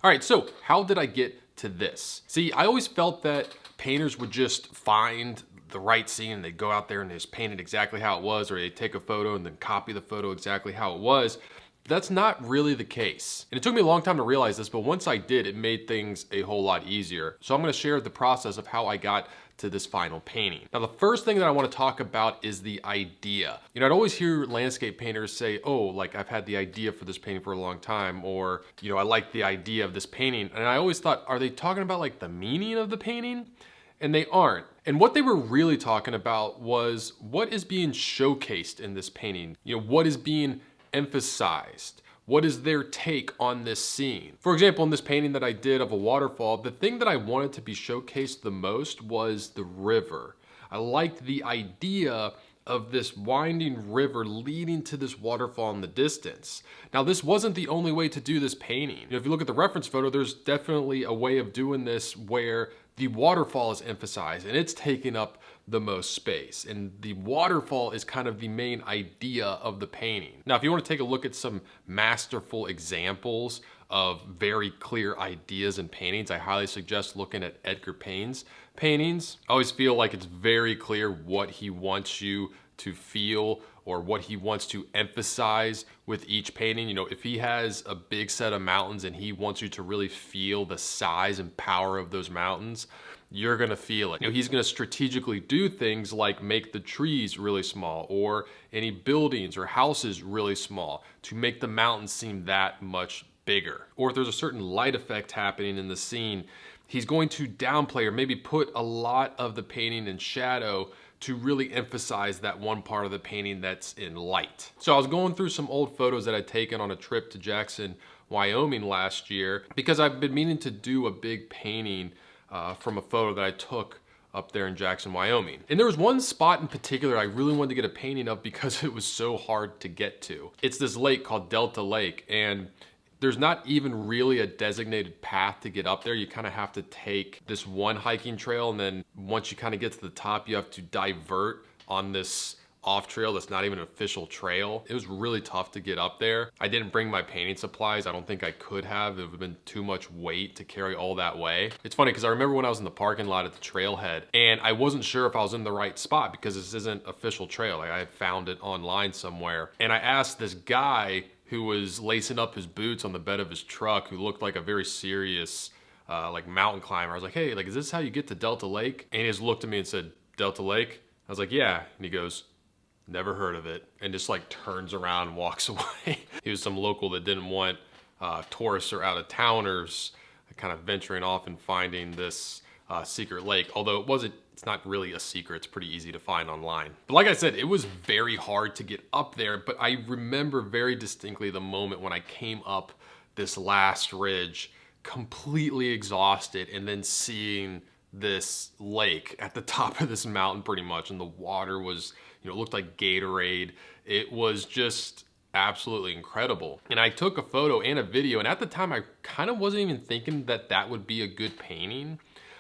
All right, so how did I get to this? See, I always felt that painters would just find the right scene and they'd go out there and they just paint it exactly how it was, or they'd take a photo and then copy the photo exactly how it was. That's not really the case. And it took me a long time to realize this, but once I did, it made things a whole lot easier. So I'm gonna share the process of how I got to this final painting. Now, the first thing that I want to talk about is the idea. You know, I'd always hear landscape painters say, oh, like I've had the idea for this painting for a long time, or, you know, I like the idea of this painting. And I always thought, are they talking about like the meaning of the painting? And they aren't. And what they were really talking about was what is being showcased in this painting? You know, what is being emphasized? What is their take on this scene? For example, in this painting that I did of a waterfall, the thing that I wanted to be showcased the most was the river. I liked the idea of this winding river leading to this waterfall in the distance. Now, this wasn't the only way to do this painting. You know, if you look at the reference photo, there's definitely a way of doing this where the waterfall is emphasized and it's taking up the most space. And the waterfall is kind of the main idea of the painting. Now, if you want to take a look at some masterful examples of very clear ideas in paintings, I highly suggest looking at Edgar Payne's paintings. I always feel like it's very clear what he wants you to feel or what he wants to emphasize with each painting. You know, if he has a big set of mountains and he wants you to really feel the size and power of those mountains, you're gonna feel it. You know, he's gonna strategically do things like make the trees really small or any buildings or houses really small to make the mountains seem that much bigger. Or if there's a certain light effect happening in the scene, he's going to downplay or maybe put a lot of the painting in shadow to really emphasize that one part of the painting that's in light. So I was going through some old photos that I'd taken on a trip to Jackson, Wyoming last year, because I've been meaning to do a big painting from a photo that I took up there in Jackson, Wyoming. And there was one spot in particular I really wanted to get a painting of because it was so hard to get to. It's this lake called Delta Lake, and there's not even really a designated path to get up there. You kind of have to take this one hiking trail, and then once you kind of get to the top, you have to divert on this off trail that's not even an official trail. It was really tough to get up there. I didn't bring my painting supplies. I don't think I could have. It would have been too much weight to carry all that way. It's funny because I remember when I was in the parking lot at the trailhead and I wasn't sure if I was in the right spot because this isn't official trail. Like I had found it online somewhere. And I asked this guy who was lacing up his boots on the bed of his truck, who looked like a very serious like mountain climber. I was like, hey, like, is this how you get to Delta Lake? And he just looked at me and said, Delta Lake? I was like, yeah. And he goes, never heard of it, and just like turns around and walks away. He was some local that didn't want tourists or out-of-towners kind of venturing off and finding this secret lake. Although it's not really a secret, it's pretty easy to find online. But like I said, it was very hard to get up there, but I remember very distinctly the moment when I came up this last ridge, completely exhausted, and then seeing this lake at the top of this mountain pretty much, and the water was, you know, it looked like Gatorade. It was just absolutely incredible. And I took a photo and a video, and at the time I kind of wasn't even thinking that that would be a good painting.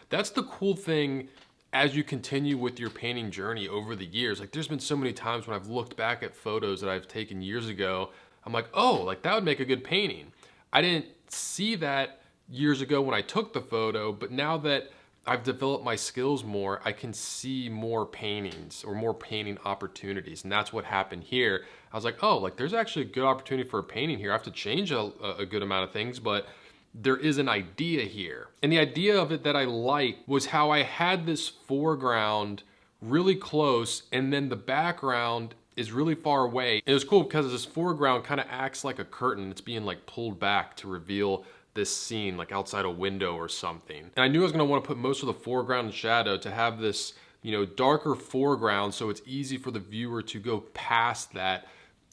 That's the cool thing as you continue with your painting journey over the years. Like there's been so many times when I've looked back at photos that I've taken years ago, I'm like, oh, like that would make a good painting. I didn't see that years ago when I took the photo, but now that I've developed my skills more, I can see more paintings or more painting opportunities. And that's what happened here. I was like, oh, like there's actually a good opportunity for a painting here. I have to change a good amount of things, but there is an idea here. And the idea of it that I liked was how I had this foreground really close and then the background is really far away. And it was cool because this foreground kind of acts like a curtain. It's being like pulled back to reveal this scene like outside a window or something. And I knew I was gonna wanna put most of the foreground in shadow to have this, you know, darker foreground so it's easy for the viewer to go past that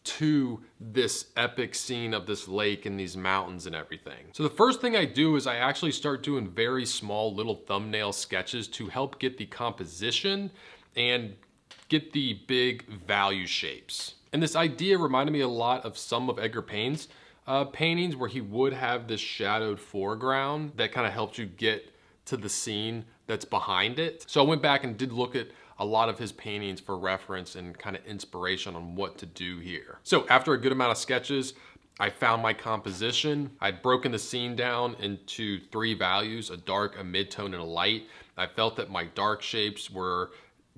to this epic scene of this lake and these mountains and everything. So the first thing I do is I actually start doing very small little thumbnail sketches to help get the composition and get the big value shapes. And this idea reminded me a lot of some of Edgar Payne's paintings where he would have this shadowed foreground that kind of helped you get to the scene that's behind it. So I went back and did look at a lot of his paintings for reference and kind of inspiration on what to do here. So after a good amount of sketches, I found my composition. I'd broken the scene down into 3 values, a dark, a mid-tone, and a light. I felt that my dark shapes were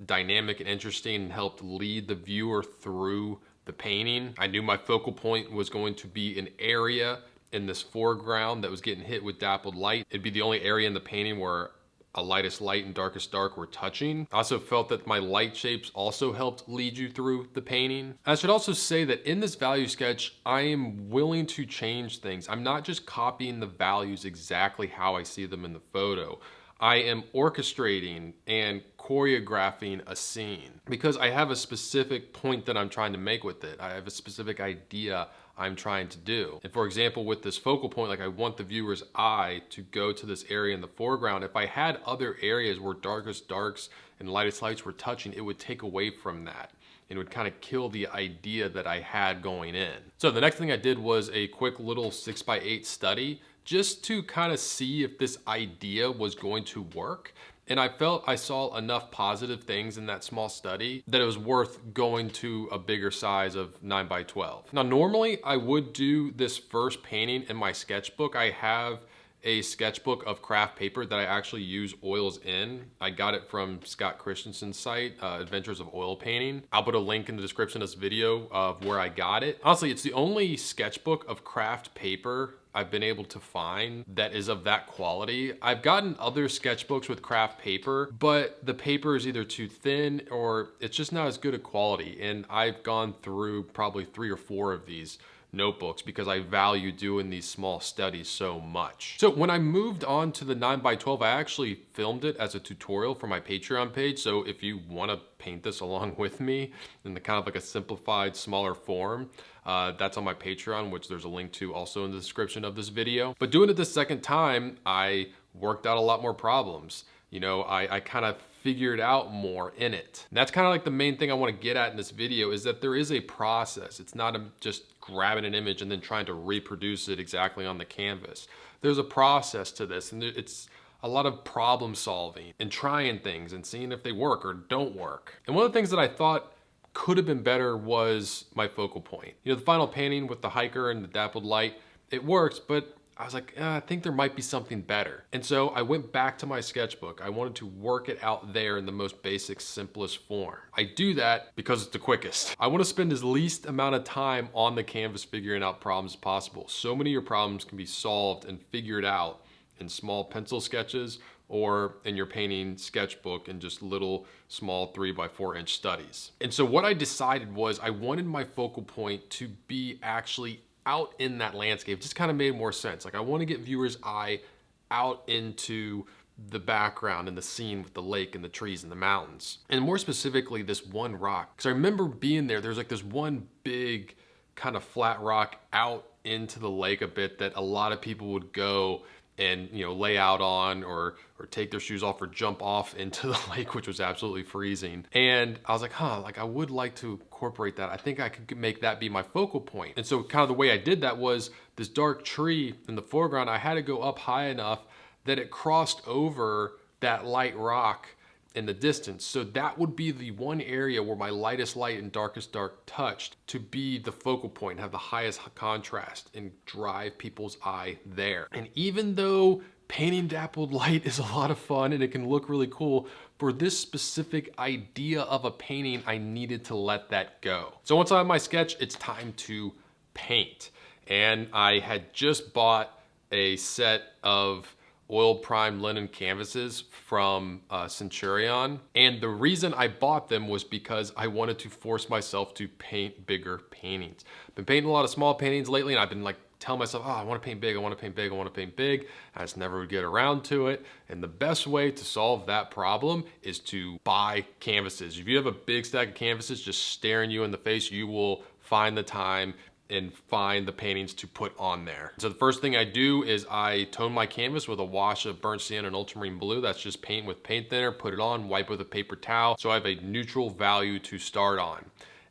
dynamic and interesting and helped lead the viewer through the painting. I knew my focal point was going to be an area in this foreground that was getting hit with dappled light. It'd be the only area in the painting where a lightest light and darkest dark were touching. I also felt that my light shapes also helped lead you through the painting. I should also say that in this value sketch, I am willing to change things. I'm not just copying the values exactly how I see them in the photo. I am orchestrating and choreographing a scene because I have a specific point that I'm trying to make with it. I have a specific idea I'm trying to do. And for example, with this focal point, like I want the viewer's eye to go to this area in the foreground. If I had other areas where darkest darks and lightest lights were touching, it would take away from that. It would kind of kill the idea that I had going in. So the next thing I did was a quick little 6x8 study just to kind of see if this idea was going to work. And I felt I saw enough positive things in that small study that it was worth going to a bigger size of 9x12. Now, normally I would do this first painting in my sketchbook. I have a sketchbook of craft paper that I actually use oils in. I got it from Scott Christensen's site, Adventures of Oil Painting. I'll put a link in the description of this video of where I got it. Honestly, it's the only sketchbook of craft paper I've been able to find that is of that quality. I've gotten other sketchbooks with craft paper, but the paper is either too thin or it's just not as good a quality. And I've gone through probably 3 or 4 of these notebooks because I value doing these small studies so much. So when I moved on to the 9x12, I actually filmed it as a tutorial for my Patreon page. So if you want to paint this along with me in the kind of like a simplified, smaller form, that's on my Patreon, which there's a link to also in the description of this video. But doing it the second time, I worked out a lot more problems. You know, I kind of figured out more in it. And that's kind of like the main thing I want to get at in this video is that there is a process. It's not just grabbing an image and then trying to reproduce it exactly on the canvas. There's a process to this, and it's a lot of problem solving and trying things and seeing if they work or don't work. And one of the things that I thought could have been better was my focal point. You know, the final painting with the hiker and the dappled light, it works, but I was like, I think there might be something better. And so I went back to my sketchbook. I wanted to work it out there in the most basic, simplest form. I do that because it's the quickest. I want to spend as least amount of time on the canvas figuring out problems as possible. So many of your problems can be solved and figured out in small pencil sketches or in your painting sketchbook and just little small 3x4 inch studies. And so what I decided was I wanted my focal point to be actually out in that landscape. It just kind of made more sense. Like I want to get viewers' eye out into the background and the scene with the lake and the trees and the mountains. And more specifically, this one rock. Because I remember being there, there's like this one big kind of flat rock out into the lake a bit that a lot of people would go and, you know, lay out on or take their shoes off or jump off into the lake, which was absolutely freezing. And I was like, like I would like to incorporate that. I think I could make that be my focal point. And so kind of the way I did that was this dark tree in the foreground, I had to go up high enough that it crossed over that light rock in the distance. So that would be the one area where my lightest light and darkest dark touched to be the focal point and have the highest contrast and drive people's eye there. And even though painting dappled light is a lot of fun and it can look really cool, for this specific idea of a painting, I needed to let that go. So once I have my sketch, it's time to paint. And I had just bought a set of oil primed linen canvases from Centurion. And the reason I bought them was because I wanted to force myself to paint bigger paintings. I've been painting a lot of small paintings lately and I've been like telling myself, I want to paint big, I want to paint big, I want to paint big. I just never would get around to it. And the best way to solve that problem is to buy canvases. If you have a big stack of canvases just staring you in the face, you will find the time and find the paintings to put on there. So the first thing I do is I tone my canvas with a wash of burnt sienna and ultramarine blue. That's just paint with paint thinner, put it on, wipe with a paper towel. So I have a neutral value to start on.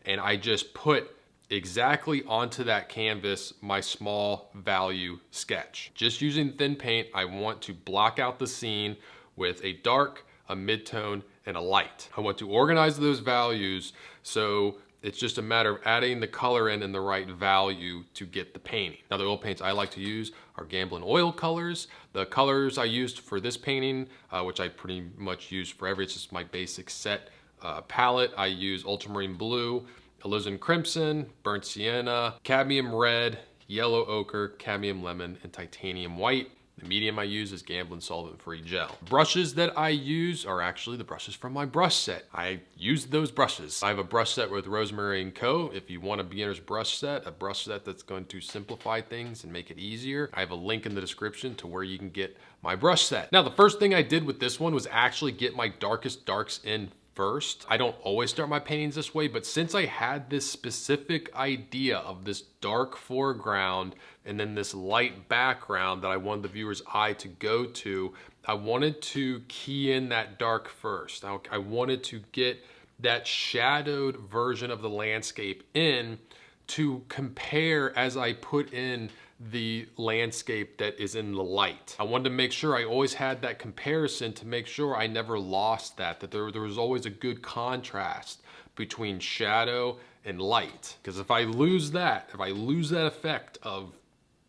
And I just put exactly onto that canvas my small value sketch. Just using thin paint, I want to block out the scene with a dark, a mid-tone, and a light. I want to organize those values so It's just a matter of adding the color in and the right value to get the painting. Now the oil paints I like to use are Gamblin oil colors. The colors I used for this painting, which I pretty much use forever, it's just my basic set palette. I use ultramarine blue, alizarin crimson, burnt sienna, cadmium red, yellow ochre, cadmium lemon, and titanium white. The medium I use is Gamblin solvent-free gel. Brushes that I use are actually the brushes from my brush set. I used those brushes. I have a brush set with Rosemary & Co. If you want a beginner's brush set, a brush set that's going to simplify things and make it easier, I have a link in the description to where you can get my brush set. Now, the first thing I did with this one was actually get my darkest darks in first. I don't always start my paintings this way, but since I had this specific idea of this dark foreground and then this light background that I wanted the viewer's eye to go to, I wanted to key in that dark first. I wanted to get that shadowed version of the landscape in to compare as I put in the landscape that is in the light. I wanted to make sure I always had that comparison to make sure I never lost that there was always a good contrast between shadow and light. Because if I lose that effect of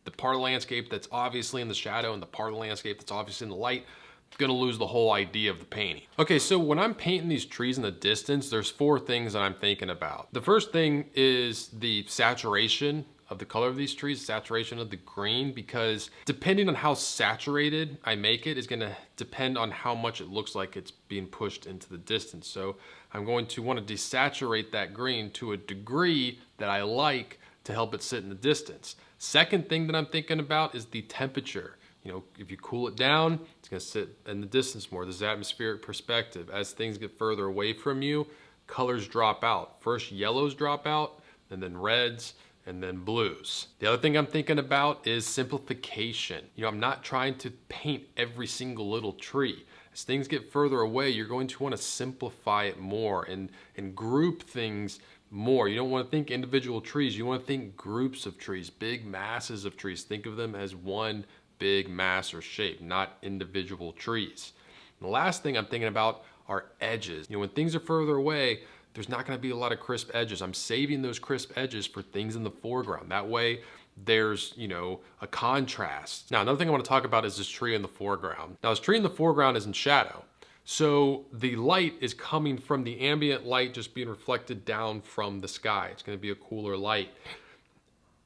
the part of the landscape that's obviously in the shadow and the part of the landscape that's obviously in the light, I'm gonna lose the whole idea of the painting. Okay, so when I'm painting these trees in the distance, there's 4 things that I'm thinking about. The first thing is the saturation of the color of these trees, saturation of the green, because depending on how saturated I make it is gonna depend on how much it looks like it's being pushed into the distance. So I'm going to want to desaturate that green to a degree that I like to help it sit in the distance. Second thing that I'm thinking about is the temperature. You know, if you cool it down, it's gonna sit in the distance more. This is atmospheric perspective. As things get further away from you, colors drop out. First yellows drop out, and then reds, and then blues. The other thing I'm thinking about is simplification. You know, I'm not trying to paint every single little tree. As things get further away, you're going to want to simplify it more and group things more. You don't want to think individual trees. You want to think groups of trees, big masses of trees. Think of them as one big mass or shape, not individual trees. And the last thing I'm thinking about are edges. You know, when things are further away, there's not gonna be a lot of crisp edges. I'm saving those crisp edges for things in the foreground. That way there's, you know, a contrast. Now, another thing I wanna talk about is this tree in the foreground. Now, this tree in the foreground is in shadow. So the light is coming from the ambient light just being reflected down from the sky. It's gonna be a cooler light.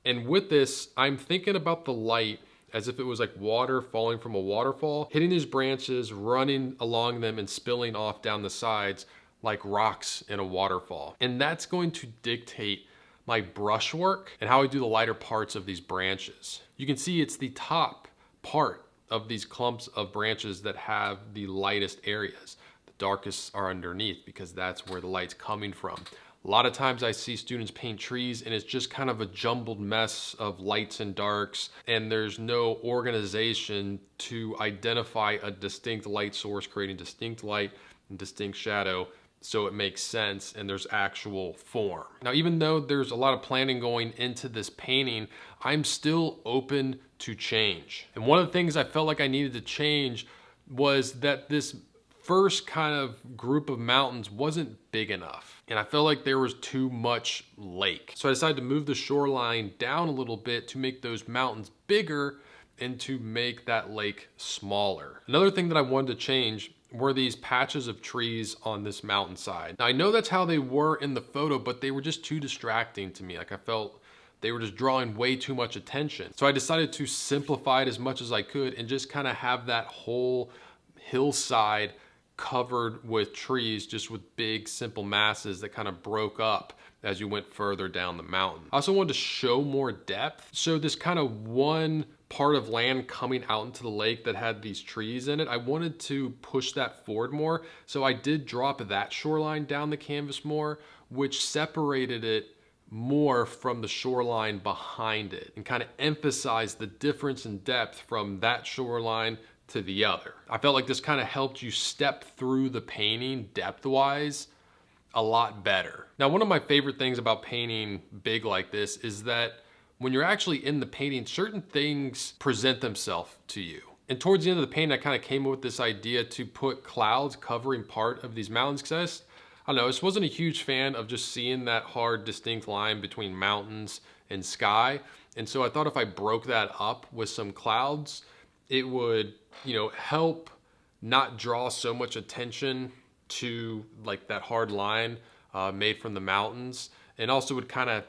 And with this, I'm thinking about the light as if it was like water falling from a waterfall, hitting these branches, running along them and spilling off down the sides like rocks in a waterfall. And that's going to dictate my brushwork and how I do the lighter parts of these branches. You can see it's the top part of these clumps of branches that have the lightest areas. The darkest are underneath because that's where the light's coming from. A lot of times I see students paint trees and it's just kind of a jumbled mess of lights and darks, and there's no organization to identify a distinct light source, creating distinct light and distinct shadow, so it makes sense and there's actual form. Now, even though there's a lot of planning going into this painting, I'm still open to change. And one of the things I felt like I needed to change was that this first kind of group of mountains wasn't big enough. And I felt like there was too much lake. So I decided to move the shoreline down a little bit to make those mountains bigger and to make that lake smaller. Another thing that I wanted to change were these patches of trees on this mountainside. Now, I know that's how they were in the photo, but they were just too distracting to me. Like, I felt they were just drawing way too much attention. So I decided to simplify it as much as I could and just kind of have that whole hillside covered with trees, just with big simple masses that kind of broke up as you went further down the mountain. I also wanted to show more depth. So this kind of one part of land coming out into the lake that had these trees in it, I wanted to push that forward more. So I did drop that shoreline down the canvas more, which separated it more from the shoreline behind it and kind of emphasized the difference in depth from that shoreline to the other. I felt like this kind of helped you step through the painting depth-wise a lot better. Now, one of my favorite things about painting big like this is that when you're actually in the painting, certain things present themselves to you. And towards the end of the painting, I kind of came up with this idea to put clouds covering part of these mountains, because I don't know, I just wasn't a huge fan of just seeing that hard, distinct line between mountains and sky. And so I thought if I broke that up with some clouds, it would, help not draw so much attention to like that hard line made from the mountains, and also would kind of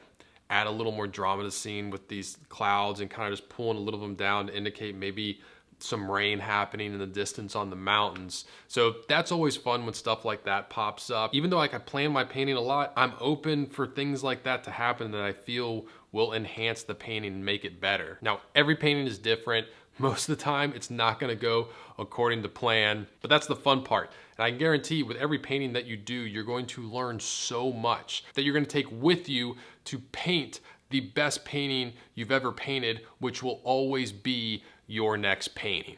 add a little more drama to the scene with these clouds and kind of just pulling a little of them down to indicate maybe some rain happening in the distance on the mountains. So that's always fun when stuff like that pops up. Even though like I plan my painting a lot, I'm open for things like that to happen that I feel will enhance the painting and make it better. Now, every painting is different. Most of the time, it's not gonna go according to plan, but that's the fun part. And I guarantee with every painting that you do, you're going to learn so much that you're gonna take with you to paint the best painting you've ever painted, which will always be your next painting.